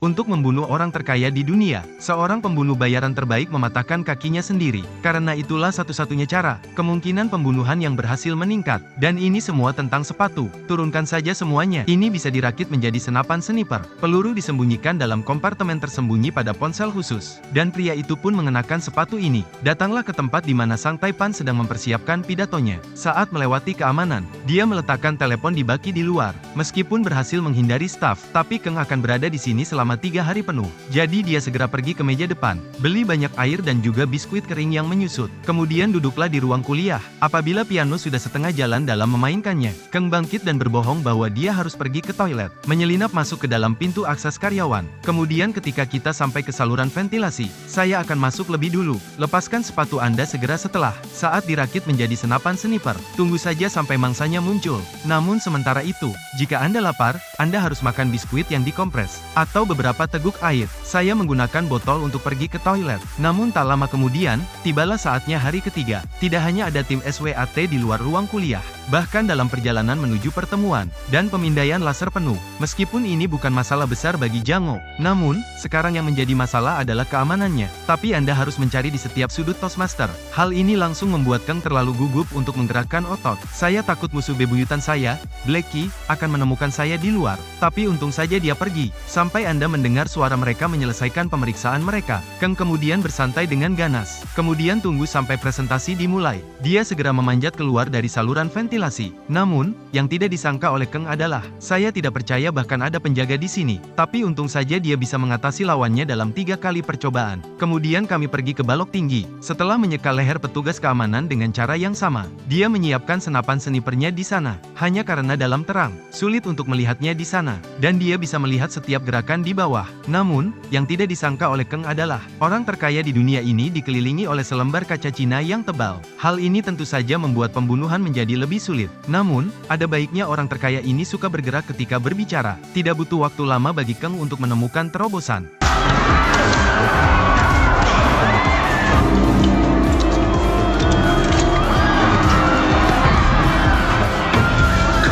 Untuk membunuh orang terkaya di dunia, seorang pembunuh bayaran terbaik mematahkan kakinya sendiri. Karena itulah satu-satunya cara, kemungkinan pembunuhan yang berhasil meningkat. Dan ini semua tentang sepatu. Turunkan saja semuanya. Ini bisa dirakit menjadi senapan sniper. Peluru disembunyikan dalam kompartemen tersembunyi pada ponsel khusus. Dan pria itu pun mengenakan sepatu ini. Datanglah ke tempat di mana Sang Taipan sedang mempersiapkan pidatonya. Saat melewati keamanan, dia meletakkan telepon di baki di luar. Meskipun berhasil menghindari staf, tapi Keng akan berada di sini selama 3 hari penuh. Jadi dia segera pergi ke meja depan, beli banyak air dan juga biskuit kering yang menyusut. Kemudian duduklah di ruang kuliah. Apabila piano sudah setengah jalan dalam memainkannya, Keng bangkit dan berbohong bahwa dia harus pergi ke toilet. Menyelinap masuk ke dalam pintu akses karyawan. Kemudian ketika kita sampai ke saluran ventilasi, saya akan masuk lebih dulu. Lepaskan sepatu Anda segera setelah saat dirakit menjadi senapan sniper. Tunggu saja sampai mangsanya muncul. Namun sementara itu, jika Anda lapar, Anda harus makan biskuit yang dikompres atau beberapa teguk air. Saya menggunakan botol untuk pergi ke toilet. Namun tak lama kemudian, tibalah saatnya hari ketiga. Tidak hanya ada tim SWAT di luar ruang kuliah, bahkan dalam perjalanan menuju pertemuan, dan pemindaian laser penuh. Meskipun ini bukan masalah besar bagi Jango, namun, sekarang yang menjadi masalah adalah keamanannya. Tapi Anda harus mencari di setiap sudut Toastmaster. Hal ini langsung membuat Keng terlalu gugup untuk menggerakkan otot. Saya takut musuh bebuyutan saya, Blackie, akan menemukan saya di luar. Tapi untung saja dia pergi. Sampai Anda mendengar suara mereka menyelesaikan pemeriksaan mereka. Keng kemudian bersantai dengan ganas. Kemudian tunggu sampai presentasi dimulai. Dia segera memanjat keluar dari saluran ventilasi. Namun, yang tidak disangka oleh Keng adalah, saya tidak percaya bahkan ada penjaga di sini. Tapi untung saja dia bisa mengatasi lawannya dalam 3 kali percobaan. Kemudian kami pergi ke balok tinggi. Setelah menyeka leher petugas keamanan dengan cara yang sama, dia menyiapkan senapan snipernya di sana. Hanya karena dalam terang, sulit untuk melihatnya di sana. Dan dia bisa melihat setiap gerakan di bawah. Namun, yang tidak disangka oleh Keng adalah, orang terkaya di dunia ini dikelilingi oleh selembar kaca Cina yang tebal. Hal ini tentu saja membuat pembunuhan menjadi lebih sulit. Namun, ada baiknya orang terkaya ini suka bergerak ketika berbicara. Tidak butuh waktu lama bagi Keng untuk menemukan terobosan.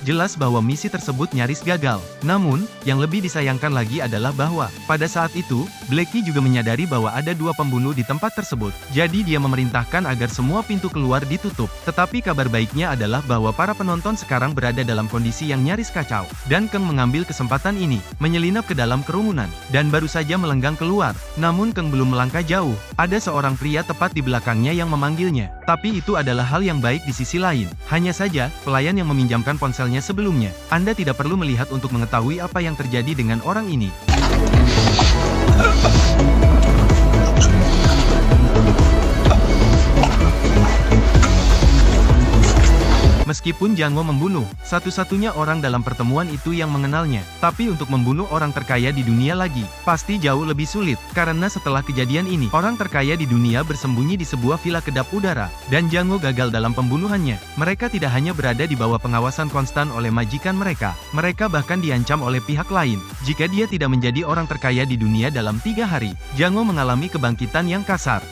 Jelas bahwa misi tersebut nyaris gagal. Namun, yang lebih disayangkan lagi adalah bahwa, pada saat itu, Blackie juga menyadari bahwa ada 2 pembunuh di tempat tersebut. Jadi dia memerintahkan agar semua pintu keluar ditutup. Tetapi kabar baiknya adalah bahwa para penonton sekarang berada dalam kondisi yang nyaris kacau. Dan Keng mengambil kesempatan ini, menyelinap ke dalam kerumunan, dan baru saja melenggang keluar. Namun Keng belum melangkah jauh. Ada seorang pria tepat di belakangnya yang memanggilnya. Tapi itu adalah hal yang baik di sisi lain. Hanya saja, pelayan yang meminjamkan ponselnya sebelumnya. Anda tidak perlu melihat untuk mengetahui apa yang terjadi dengan orang ini. Meskipun Jango membunuh satu-satunya orang dalam pertemuan itu yang mengenalnya, tapi untuk membunuh orang terkaya di dunia lagi, pasti jauh lebih sulit. Karena setelah kejadian ini, orang terkaya di dunia bersembunyi di sebuah villa kedap udara, dan Jango gagal dalam pembunuhannya. Mereka tidak hanya berada di bawah pengawasan konstan oleh majikan mereka bahkan diancam oleh pihak lain. Jika dia tidak menjadi orang terkaya di dunia dalam 3 hari, Jango mengalami kebangkitan yang kasar.